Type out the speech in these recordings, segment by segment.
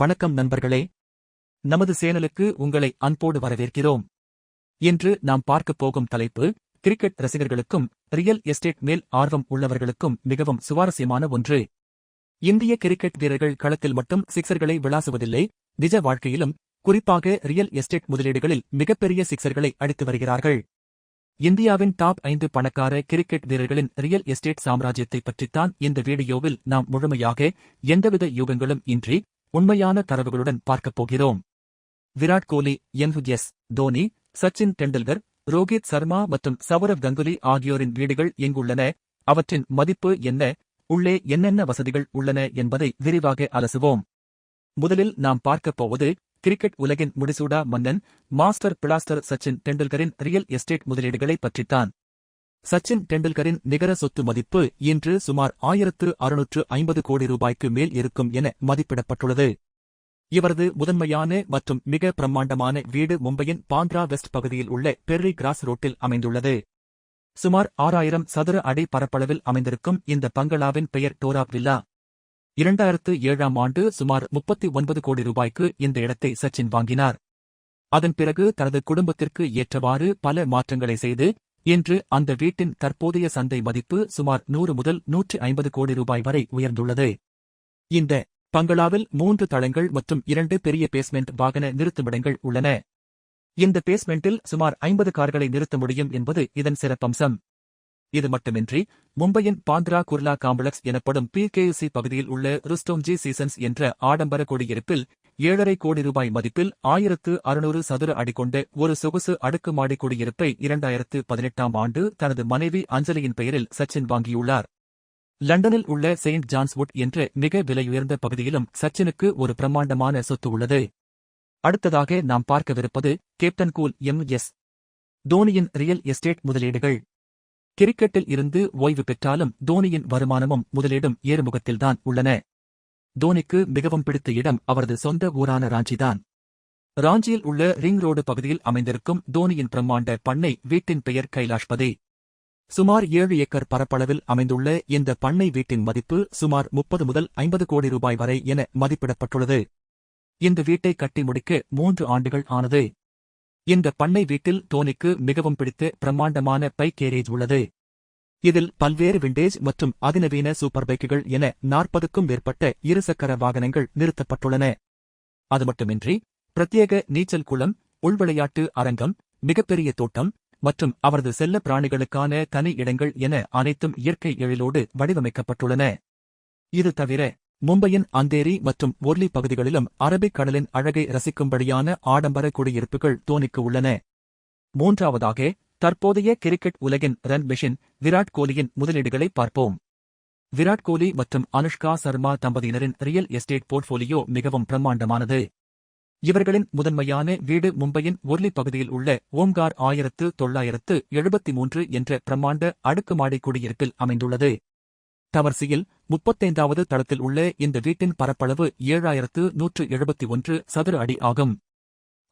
வணக்கம் நண்பர்களே, நமது சேனலுக்கு உங்களை அன்போடு வரவேற்கிறோம். இன்று நாம் பார்க்கப் போகும் தலைப்பு கிரிக்கெட் ரசிகர்களுக்கும் ரியல் எஸ்டேட் மேல் ஆர்வம் உள்ளவர்களுக்கும் மிகவும் சுவாரஸ்யமான ஒன்று. இந்திய கிரிக்கெட் வீரர்கள் களத்தில் மட்டும் சிக்சர்களை விளாசுவதில்லை, நிஜ வாழ்க்கையிலும் குறிப்பாக ரியல் எஸ்டேட் முதலீடுகளில் மிகப்பெரிய சிக்சர்களை அடித்து வருகிறார்கள். இந்தியாவின் டாப் 5 பணக்கார கிரிக்கெட் வீரர்களின் ரியல் எஸ்டேட் சாம்ராஜ்யத்தை பற்றித்தான் இந்த வீடியோவில் நாம் முழுமையாக எந்தவித யூகங்களும் இன்றி உண்மையான தரவுகளுடன் பார்க்கப் போகிறோம். விராட் கோலி, எம்.எஸ். தோனி, சச்சின் டெண்டுல்கர், ரோஹித் சர்மா மற்றும் சவுரவ் கங்குலி ஆகியோரின் வீடுகள் எங்குள்ளன, அவற்றின் மதிப்பு என்ன, உள்ளே என்னென்ன வசதிகள் உள்ளன என்பதை விரிவாக அலசுவோம். முதலில் நாம் பார்க்கப் போவது கிரிக்கெட் உலகின் முடிசூடா மன்னன், மாஸ்டர் பிளாஸ்டர் சச்சின் டெண்டுல்கரின் ரியல் எஸ்டேட் முதலீடுகளை பற்றித்தான். சச்சின் டெண்டுல்கரின் நிகர சொத்து மதிப்பு இன்று சுமார் 1650 கோடி ரூபாய்க்கு மேல் இருக்கும் என மதிப்பிடப்பட்டுள்ளது. இவரது முதன்மையான மற்றும் மிக பிரம்மாண்டமான வீடு மும்பையின் பாந்த்ரா வெஸ்ட் பகுதியில் உள்ள பெர்ரி கிராஸ் ரோட்டில் அமைந்துள்ளது. சுமார் 6000 சதுர அடி பரப்பளவில் அமைந்திருக்கும் இந்த பங்களாவின் பெயர் டோரா வில்லா. 2007ஆம் ஆண்டு சுமார் 39 கோடி ரூபாய்க்கு இந்த இடத்தை சச்சின் வாங்கினார். அதன் பிறகு தனது குடும்பத்திற்கு ஏற்றவாறு பல மாற்றங்களை செய்து இன்று அந்த வீட்டின் தற்போதைய சந்தை மதிப்பு சுமார் 100 முதல் 150 கோடி ரூபாய் வரை உயர்ந்துள்ளது. இந்த பங்களாவில் 3 தளங்கள் மற்றும் 2 பெரிய பேஸ்மெண்ட் வாகன நிறுத்துமிடங்கள் உள்ளன. இந்த பேஸ்மெண்டில் சுமார் 50 கார்களை நிறுத்த முடியும் என்பது இதன் சிறப்பம்சம். இது மட்டுமின்றி மும்பையின் பாந்த்ரா குர்லா காம்ப்ளெக்ஸ் எனப்படும் PKC பகுதியில் உள்ள ருஸ்டோம்ஜி சீசன்ஸ் என்ற ஆடம்பர குடியிருப்பில் 7,5 கோடி ரூபாய் மதிப்பில் 1600 சதுர அடி கொண்ட ஒரு சொகுசு அடுக்குமாடி குடியிருப்பை 2018ஆம் ஆண்டு தனது மனைவி அஞ்சலியின் பெயரில் சச்சின் வாங்கியுள்ளார். லண்டனில் உள்ள செயின்ட் ஜான்ஸ் வுட் என்ற மிக விலையுயர்ந்த பகுதியிலும் சச்சினுக்கு ஒரு பிரம்மாண்டமான சொத்து உள்ளது. அடுத்ததாக நாம் பார்க்கவிருப்பது கேப்டன் கூல் எம்.எஸ். தோனியின் ரியல் எஸ்டேட் முதலீடுகள். கிரிக்கெட்டில் இருந்து ஓய்வு பெற்றாலும் தோனியின் வருமானமும் முதலீடும் ஏறுமுகத்தில்தான் உள்ளன. தோனிக்கு மிகவும் பிடித்த இடம் அவரது சொந்த ஊரான ராஞ்சிதான். ராஞ்சியில் உள்ள ரிங் ரோடு பகுதியில் அமைந்திருக்கும் தோனியின் பிரம்மாண்ட பண்ணை வீட்டின் பெயர் கைலாஷ்பதி. சுமார் 7 ஏக்கர் பரப்பளவில் அமைந்துள்ள இந்த பண்ணை வீட்டின் மதிப்பு சுமார் 30 முதல் 50 கோடி ரூபாய் வரை என மதிப்பிடப்பட்டுள்ளது. இந்த வீட்டை கட்டி முடிக்க 3 ஆண்டுகள் ஆனது. இந்த பண்ணை வீட்டில் தோனிக்கு மிகவும் பிடித்த பிரம்மாண்டமான பைக் கேரேஜ் உள்ளது. இதில் பல்வேறு விண்டேஜ் மற்றும் அதிநவீன சூப்பர் பைக்குகள் என 40க்கும் மேற்பட்ட இருசக்கர வாகனங்கள் நிறுத்தப்பட்டுள்ளன. அது மட்டுமின்றி பிரத்யேக நீச்சல் குளம், உள்விளையாட்டு அரங்கம், மிகப்பெரிய தோட்டம் மற்றும் அவரது செல்ல பிராணிகளுக்கான தனி இடங்கள் என அனைத்தும் இயற்கை எழிலோடு வடிவமைக்கப்பட்டுள்ளன. இது தவிர மும்பையின் அந்தேரி மற்றும் ஒர்லி பகுதிகளிலும் அரபிக் கடலின் அழகை ரசிக்கும்படியான ஆடம்பர குடியிருப்புகள் தோனிக்கு உள்ளன. மூன்றாவதாக தற்போதைய கிரிக்கெட் உலகின் ரன் மெஷின் விராட் கோலியின் முதலீடுகளை பார்ப்போம். விராட் கோலி மற்றும் அனுஷ்கா சர்மா தம்பதியினரின் ரியல் எஸ்டேட் போர்ட்போலியோ மிகவும் பிரம்மாண்டமானது. இவர்களின் முதன்மையான வீடு மும்பையின் ஒர்லி பகுதியில் உள்ள ஓம்கார் 1973 என்ற பிரம்மாண்ட அடுக்குமாடி குடியிருப்பில் அமைந்துள்ளது. டவர்சியில் 35வது தளத்தில் உள்ள இந்த வீட்டின் பரப்பளவு 7171 சதுர அடி ஆகும்.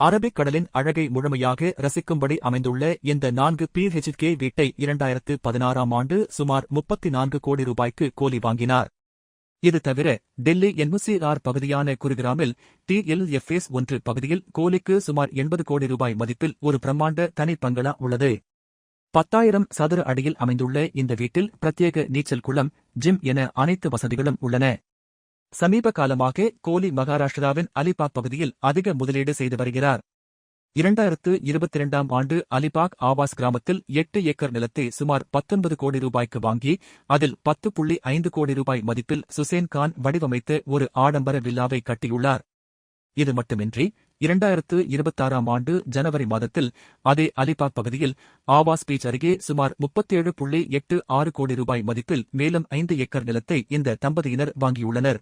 அரபிக் கடலின் அழகை முழுமையாக ரசிக்கும்படி அமைந்துள்ள இந்த 4 PHK வீட்டை 2016ஆம் ஆண்டு சுமார் 34 கோடி ரூபாய்க்கு கோலி வாங்கினார். இது தவிர டெல்லி NCR பகுதியான குருகிராமில் TLFS 1 பகுதியில் கோலிக்கு சுமார் 80 கோடி ரூபாய் மதிப்பில் ஒரு பிரம்மாண்ட தனி பங்களா உள்ளது. 10,000 சதுர அடியில் அமைந்துள்ள இந்த வீட்டில் பிரத்யேக நீச்சல் குளம், ஜிம் என அனைத்து வசதிகளும் உள்ளன. சமீப காலமாக கோலி மகாராஷ்டிராவின் அலிபாக் பகுதியில் அதிக முதலீடு செய்து வருகிறார். 2022ஆம் ஆண்டு அலிபாக் ஆவாஸ் கிராமத்தில் 8 ஏக்கர் நிலத்தை சுமார் 19 கோடி ரூபாய்க்கு வாங்கி அதில் 10.5 கோடி ரூபாய் மதிப்பில் சுசேன் கான் வடிவமைத்த ஒரு ஆடம்பர வில்லாவை கட்டியுள்ளார். இது மட்டுமின்றி 2026ஆம் ஆண்டு ஜனவரி மாதத்தில் அதே அலிபாக் பகுதியில் ஆவாஸ் பீச் அருகே சுமார் 37.86 கோடி ரூபாய் மதிப்பில் மேலும் 5 ஏக்கர் நிலத்தை இந்த தம்பதியினர் வாங்கியுள்ளனர்.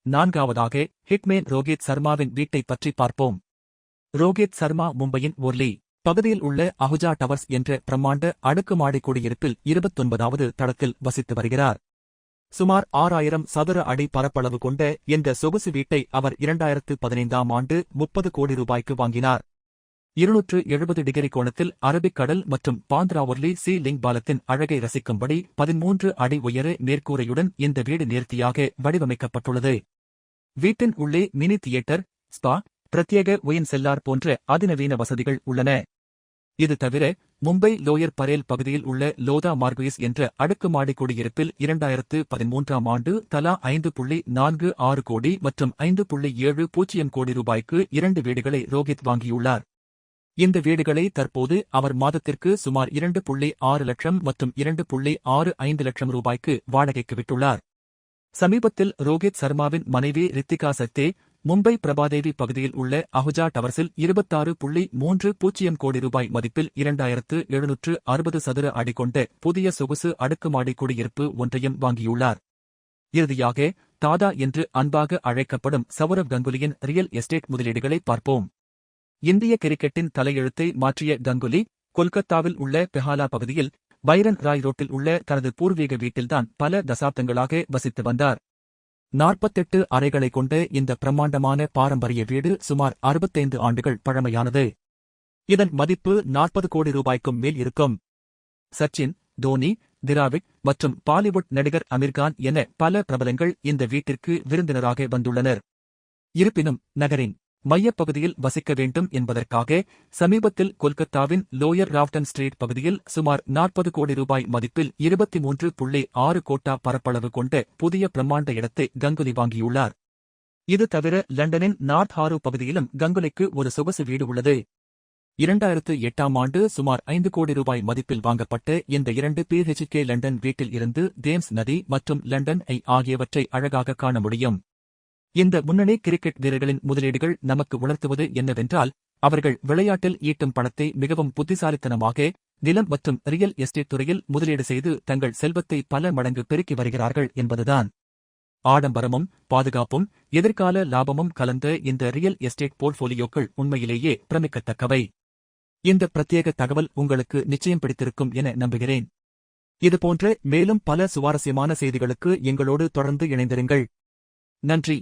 நான்காவதாக ஹிட்மேன் ரோஹித் சர்மாவின் வீட்டை பற்றி பார்ப்போம். ரோஹித் சர்மா மும்பையின் ஒர்லி பகுதியில் உள்ள அஹுஜா டவர்ஸ் என்ற பிரம்மாண்ட அடுக்குமாடி குடியிருப்பில் 29வது தளத்தில் வசித்து வருகிறார். சுமார் 6000 சதுர அடி பரப்பளவு கொண்ட இந்த சொகுசு வீட்டை அவர் 2015ஆம் ஆண்டு 30 கோடி ரூபாய்க்கு வாங்கினார். 270 டிகிரி கோணத்தில் அரபிக் கடல் மற்றும் பாந்த்ரா ஒர்லி சி லிங்க் பாலத்தின் அழகை ரசிக்கும்படி 13 அடி உயர மேற்கூரையுடன் இந்த வீடு நேர்த்தியாக வடிவமைக்கப்பட்டுள்ளது. வீட்டின் உள்ளே மினி தியேட்டர், ஸ்பா, பிரத்யேக ஒயின் செல்லார் போன்ற அதிநவீன வசதிகள் உள்ளன. இது தவிர மும்பை லோயர் பரேல் பகுதியில் உள்ள லோதா மார்குயிஸ் என்ற அடுக்குமாடி குடியிருப்பில் 2013ஆம் ஆண்டு தலா 5.46 கோடி மற்றும் 5.70 கோடி ரூபாய்க்கு 2 வீடுகளை ரோஹித் வாங்கியுள்ளார். இந்த வீடுகளை தற்போது அவர் மாதத்திற்கு சுமார் 2.6 லட்சம் மற்றும் 2.65 லட்சம் ரூபாய்க்கு வாடகைக்கு விட்டுள்ளார். சமீபத்தில் ரோஹித் சர்மாவின் மனைவி ரித்திகா சத்தே மும்பை பிரபாதேவி பகுதியில் உள்ள அஹுஜா டவர்ஸில் 26.30 கோடி ரூபாய் மதிப்பில் 2760 சதுர அடி கொண்ட புதிய சொகுசு அடுக்குமாடி குடியிருப்பு ஒன்றையும் வாங்கியுள்ளார். இறுதியாக தாதா என்று அன்பாக அழைக்கப்படும் சவுரவ் கங்குலியின் ரியல் எஸ்டேட் முதலீடுகளை பார்ப்போம். இந்திய கிரிக்கெட்டின் தலையெழுத்தை மாற்றிய கங்குலி கொல்கத்தாவில் உள்ள பெஹாலா பகுதியில் பைரன் ராய் ரோட்டில் உள்ள தனது பூர்வீக வீட்டில்தான் பல தசாப்தங்களாக வசித்து வந்தார். 48 அறைகளை கொண்ட இந்த பிரம்மாண்டமான பாரம்பரிய வீடு சுமார் 65 ஆண்டுகள் பழமையானது. இதன் மதிப்பு 40 கோடி ரூபாய்க்கும் மேல் இருக்கும். சச்சின், தோனி, திராவிட் மற்றும் பாலிவுட் நடிகர் அமீர்கான் என பல பிரபலங்கள் இந்த வீட்டிற்கு விருந்தினராக வந்துள்ளனர். இருப்பினும் நகரின் மையப்பகுதியில் வசிக்க வேண்டும் என்பதற்காக சமீபத்தில் கொல்கத்தாவின் லோயர் ராவ்டன் ஸ்ட்ரீட் பகுதியில் சுமார் 40 கோடி ரூபாய் மதிப்பில் 23.6 கோட்டா பரப்பளவு கொண்ட புதிய பிரம்மாண்ட இடத்தை கங்குலி வாங்கியுள்ளார். இது தவிர லண்டனின் நார்த் ஹாரோ பகுதியிலும் கங்குலிக்கு ஒரு சொகுசு வீடு உள்ளது. 2008ஆம் ஆண்டு சுமார் 5 கோடி ரூபாய் மதிப்பில் வாங்கப்பட்ட இந்த 2 PHK லண்டன் வீட்டில் இருந்து தேம்ஸ் நதி மற்றும் லண்டன் ஐ ஆகியவற்றை அழகாக காண முடியும். இந்த முன்னணி கிரிக்கெட் வீரர்களின் முதலீடுகள் நமக்கு உணர்த்துவது என்னவென்றால், அவர்கள் விளையாட்டில் ஈட்டும் பணத்தை மிகவும் புத்திசாலித்தனமாக நிலம் மற்றும் ரியல் எஸ்டேட் துறையில் முதலீடு செய்து தங்கள் செல்வத்தை பல மடங்கு பெருக்கி வருகிறார்கள் என்பதுதான். ஆடம்பரமும் பாதுகாப்பும் எதிர்கால லாபமும் கலந்த இந்த ரியல் எஸ்டேட் போர்ட்போலியோக்கள் உண்மையிலேயே பிரமிக்கத்தக்கவை. இந்த பிரத்யேக தகவல் உங்களுக்கு நிச்சயம் பிடித்திருக்கும் என நம்புகிறேன். இதுபோன்ற மேலும் பல சுவாரஸ்யமான செய்திகளுக்கு எங்களோடு தொடர்ந்து இணைந்திருங்கள். நன்றி.